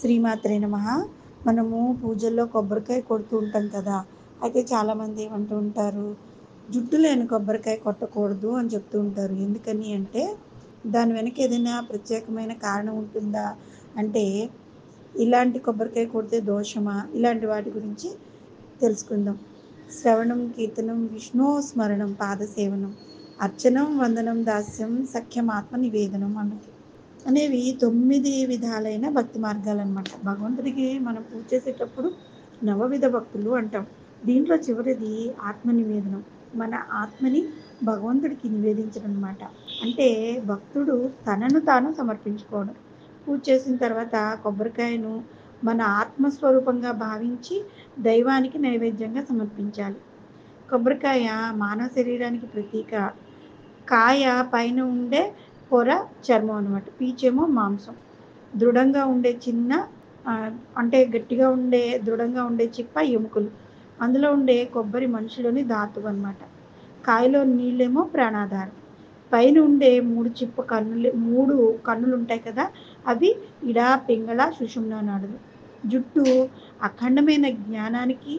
శ్రీమాత్రే నమః. మనము పూజల్లో కొబ్బరికాయ కొడుతూ ఉంటాం కదా! అయితే చాలామంది ఏమంటూ ఉంటారు, జుట్టు లేని కొబ్బరికాయ కొట్టకూడదు అని చెప్తూ ఉంటారు. ఎందుకని అంటే, దాని వెనక ఏదైనా ప్రత్యేకమైన కారణం ఉంటుందా? అంటే, ఇలాంటి కొబ్బరికాయ కొడితే దోషమా? ఇలాంటి వాటి గురించి తెలుసుకుందాం. శ్రవణం, కీర్తనం, విష్ణో స్మరణం, పాదసేవనం, అర్చనం, వందనం, దాస్యం, సఖ్యం, ఆత్మ నివేదనం అనేవి 9 విధాలైన భక్తి మార్గాలనమాట. భగవంతుడికి మనం పూజ చేసేటప్పుడు నవవిధ భక్తులు అంటాం. దీంట్లో చివరిది ఆత్మ నివేదనం. మన ఆత్మని భగవంతుడికి నివేదించడం అనమాట. అంటే భక్తుడు తనను తాను సమర్పించుకోవడం. పూజ చేసిన తర్వాత కొబ్బరికాయను మన ఆత్మస్వరూపంగా భావించి దైవానికి నైవేద్యంగా సమర్పించాలి. కొబ్బరికాయ మానవ శరీరానికి ప్రతీక. కాయ పైన ఉండే పొర చర్మం అనమాట. పీచేమో మాంసం. దృఢంగా ఉండే చిన్న అంటే గట్టిగా ఉండే దృఢంగా ఉండే చిప్ప ఎముకలు. అందులో ఉండే కొబ్బరి మనిషిలోని ధాతువు అనమాట. కాయలో నీళ్ళేమో ప్రాణాధారం. పైన ఉండే 3 కన్నులుంటాయి కదా! అవి ఇడ, పింగళ, సుషుమ్నా నాడులు. జుట్టు అఖండమైన జ్ఞానానికి,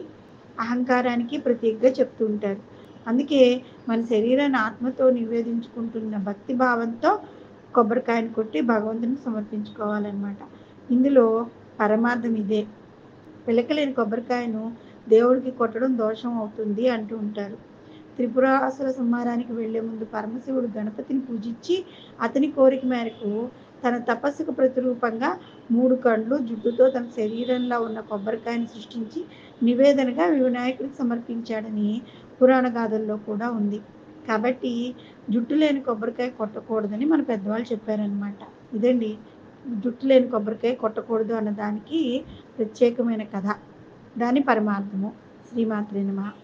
అహంకారానికి ప్రతీకగా చెప్తూ ఉంటారు. అందుకే మన శరీరాన్ని ఆత్మతో నివేదించుకుంటున్న భక్తి భావంతో కొబ్బరికాయను కొట్టి భగవంతునికి సమర్పించుకోవాలనమాట. ఇందులో పరమార్థం ఇదే. పిలకలేని కొబ్బరికాయను దేవుడికి కొట్టడం దోషం అవుతుంది అంటూ ఉంటారు. త్రిపురాసుర సంహారానికి వెళ్లే ముందు పరమశివుడు గణపతిని పూజించి అతని కోరిక మేరకు తన తపస్సుకు ప్రతిరూపంగా 3 కండ్లు జుట్టుతో తన శరీరంలో ఉన్న కొబ్బరికాయను సృష్టించి నివేదనగా వినాయకుడికి సమర్పించాడని పురాణ గాథల్లో కూడా ఉంది. కాబట్టి జుట్టు లేని కొబ్బరికాయ కొట్టకూడదని మన పెద్దవాళ్ళు చెప్పారనమాట. ఇదండి జుట్టు లేని కొబ్బరికాయ కొట్టకూడదు అన్న దానికి ప్రత్యేకమైన కథ. దాని పరమార్థము. శ్రీమాత్రే నమః.